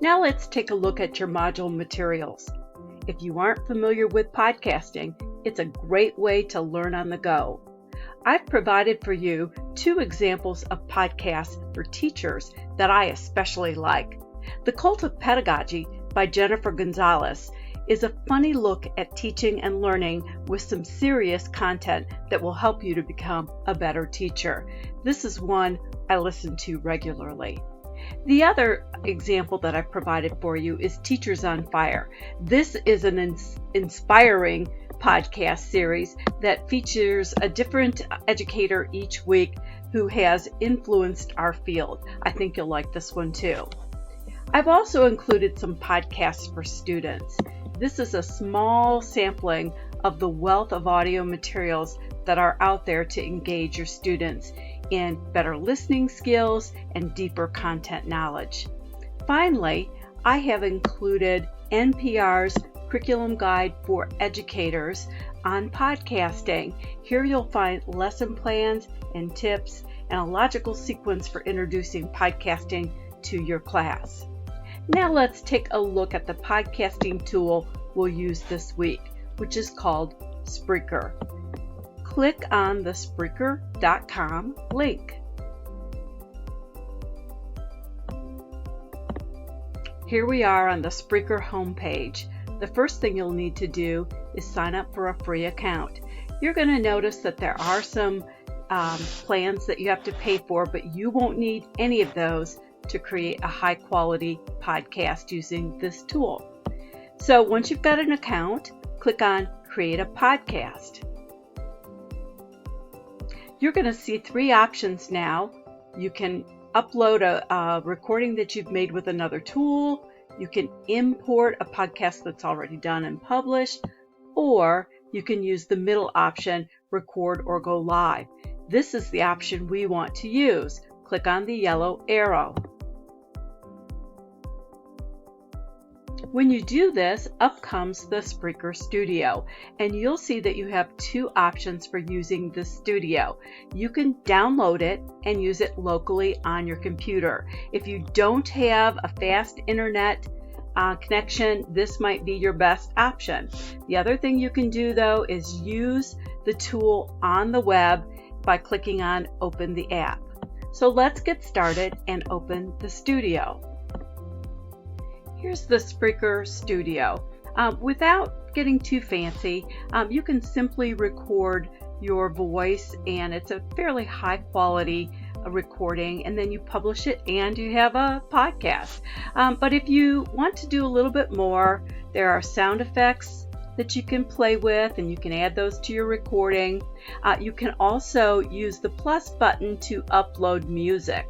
Now let's take a look at your module materials. If you aren't familiar with podcasting, it's a great way to learn on the go. I've provided for you 2 examples of podcasts for teachers that I especially like. The Cult of Pedagogy by Jennifer Gonzalez is a funny look at teaching and learning with some serious content that will help you to become a better teacher. This is one I listen to regularly. The other example that I've provided for you is Teachers on Fire. This is an inspiring podcast series that features a different educator each week who has influenced our field. I think you'll like this one too. I've also included some podcasts for students. This is a small sampling of the wealth of audio materials that are out there to engage your students in better listening skills and deeper content knowledge. Finally, I have included NPR's Curriculum Guide for Educators on podcasting. Here you'll find lesson plans and tips and a logical sequence for introducing podcasting to your class. Now let's take a look at the podcasting tool we'll use this week, which is called Spreaker. Click on the Spreaker.com link. Here we are on the Spreaker homepage. The first thing you'll need to do is sign up for a free account. You're going to notice that there are some plans that you have to pay for, but you won't need any of those to create a high quality podcast using this tool. So once you've got an account, click on Create a Podcast. You're going to see 3 options now. You can upload a recording that you've made with another tool. You can import a podcast that's already done and published, or you can use the middle option, Record or Go Live. This is the option we want to use. Click on the yellow arrow. When you do this, up comes the Spreaker Studio, and you'll see that you have 2 options for using the studio. You can download it and use it locally on your computer. If you don't have a fast internet connection, this might be your best option. The other thing you can do though is use the tool on the web by clicking on Open the app. So let's get started and open the studio. Here's the Spreaker Studio. Without getting too fancy, you can simply record your voice, and it's a fairly high quality recording, and then you publish it and you have a podcast. But if you want to do a little bit more, there are sound effects that you can play with, and you can add those to your recording. You can also use the plus button to upload music.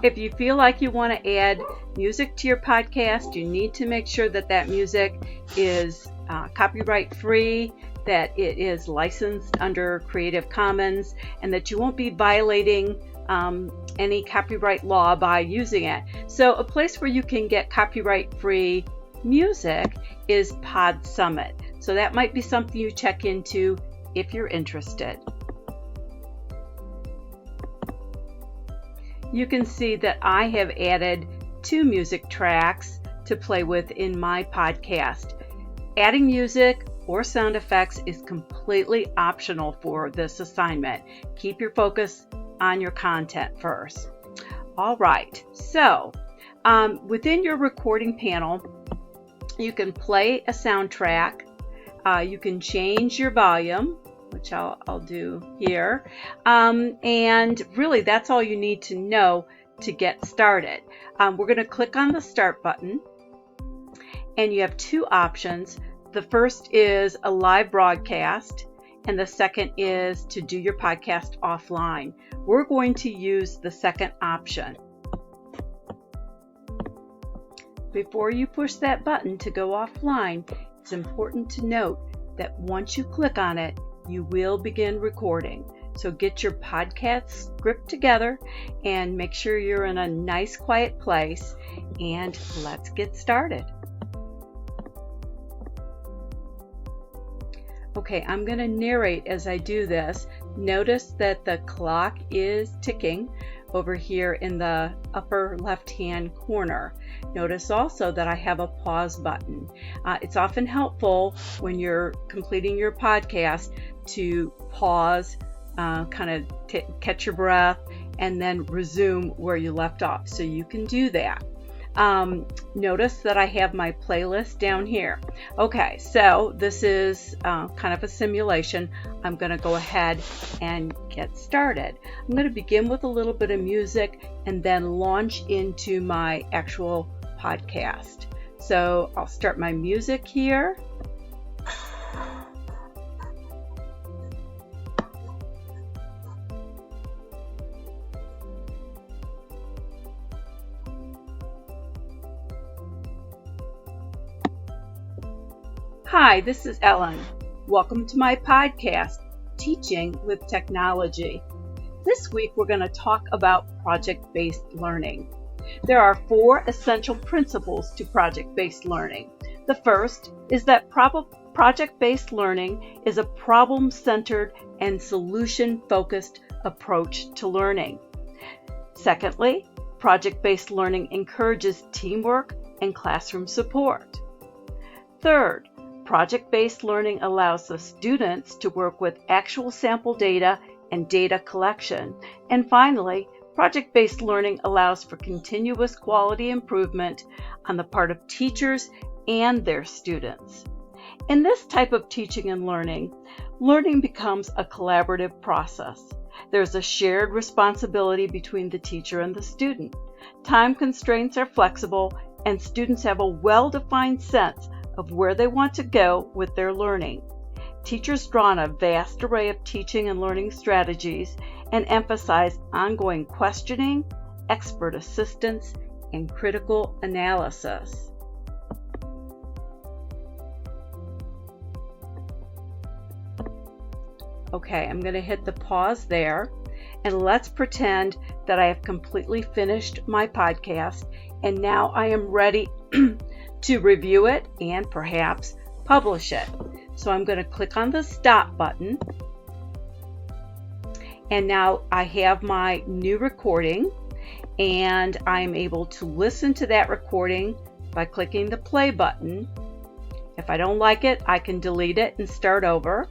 If you feel like you want to add music to your podcast, you need to make sure that that music is copyright free, that it is licensed under Creative Commons, and that you won't be violating any copyright law by using it. So a place where you can get copyright free music is Pod Summit. So that might be something you check into if you're interested. You can see that I have added 2 music tracks to play with in my podcast. Adding music or sound effects is completely optional for this assignment. Keep your focus on your content first. All right, so within your recording panel, you can play a soundtrack. You can change your volume, which I'll do here. And really, that's all you need to know to get started. We're going to click on the Start button, and you have 2 options. The first is a live broadcast, and the second is to do your podcast offline. We're going to use the second option. Before you push that button to go offline, it's important to note that once you click on it, you will begin recording. So get your podcast script together and make sure you're in a nice quiet place, and let's get started. Okay, I'm going to narrate as I do this. Notice that the clock is ticking. over here in the upper left-hand corner. Notice also that I have a pause button. It's often helpful when you're completing your podcast to pause, kind of catch your breath, and then resume where you left off. So you can do that. Notice that I have my playlist down here. Okay, so this is kind of a simulation. I'm going to go ahead and get started. I'm going to begin with a little bit of music and then launch into my actual podcast. So I'll start my music here. Hi, this is Ellen. Welcome to my podcast, Teaching with Technology. This week we're going to talk about project-based learning. There are 4 essential principles to project-based learning. The first is that project-based learning is a problem-centered and solution-focused approach to learning. Secondly, project-based learning encourages teamwork and classroom support. Third, project-based learning allows the students to work with actual sample data and data collection. And finally, project-based learning allows for continuous quality improvement on the part of teachers and their students. In this type of teaching and learning becomes a collaborative process. There's a shared responsibility between the teacher and the student. Time constraints are flexible, and students have a well-defined sense of where they want to go with their learning. Teachers draw on a vast array of teaching and learning strategies and emphasize ongoing questioning, expert assistance, and critical analysis. Okay, I'm going to hit the pause there, and let's pretend that I have completely finished my podcast, and now I am ready to review it and perhaps publish it. So I'm going to click on the stop button, and now I have my new recording, and I'm able to listen to that recording by clicking the play button. If I don't like it, I can delete it and start over,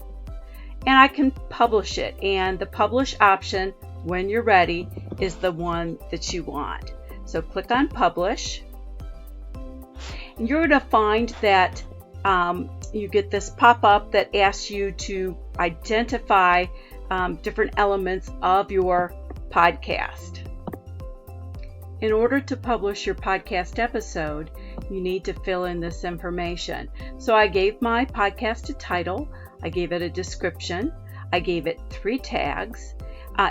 and I can publish it, and the publish option when you're ready is the one that you want. So click on publish. And you're going to find that you get this pop-up that asks you to identify different elements of your podcast. In order to publish your podcast episode, you need to fill in this information. So I gave my podcast a title, I gave it a description, I gave it 3 tags.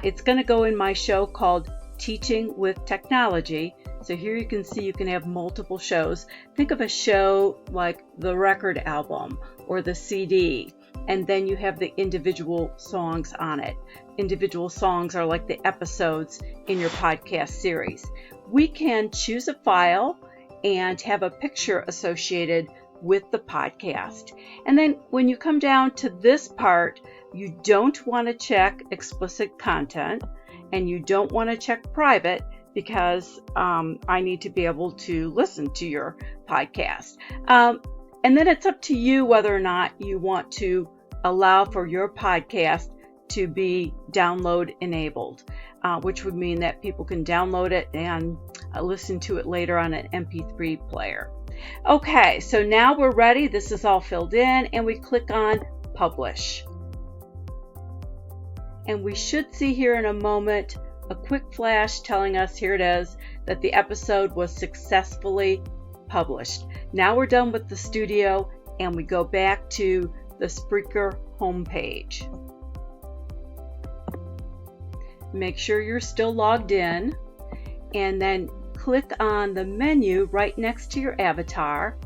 It's going to go in my show called Teaching with Technology. So here you can see you can have multiple shows. Think of a show like the record album or the CD, and then you have the individual songs on it. Individual songs are like the episodes in your podcast series. We can choose a file and have a picture associated with the podcast. And then when you come down to this part, you don't want to check explicit content and you don't want to check private, because I need to be able to listen to your podcast. And then it's up to you whether or not you want to allow for your podcast to be download enabled, which would mean that people can download it and listen to it later on an MP3 player. Okay, so now we're ready. This is all filled in, and we click on publish. And we should see here in a moment a quick flash telling us, here it is, that the episode was successfully published. Now we're done with the studio, and we go back to the Spreaker homepage. Make sure you're still logged in, and then click on the menu right next to your avatar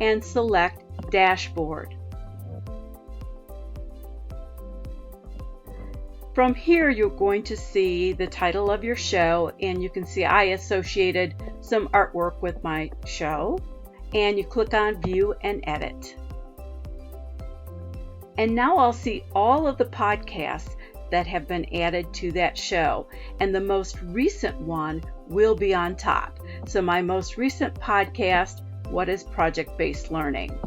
and select Dashboard. From here, you're going to see the title of your show, and you can see I associated some artwork with my show, and you click on View and Edit. And now I'll see all of the podcasts that have been added to that show, and the most recent one will be on top. So my most recent podcast, What is Project-Based Learning?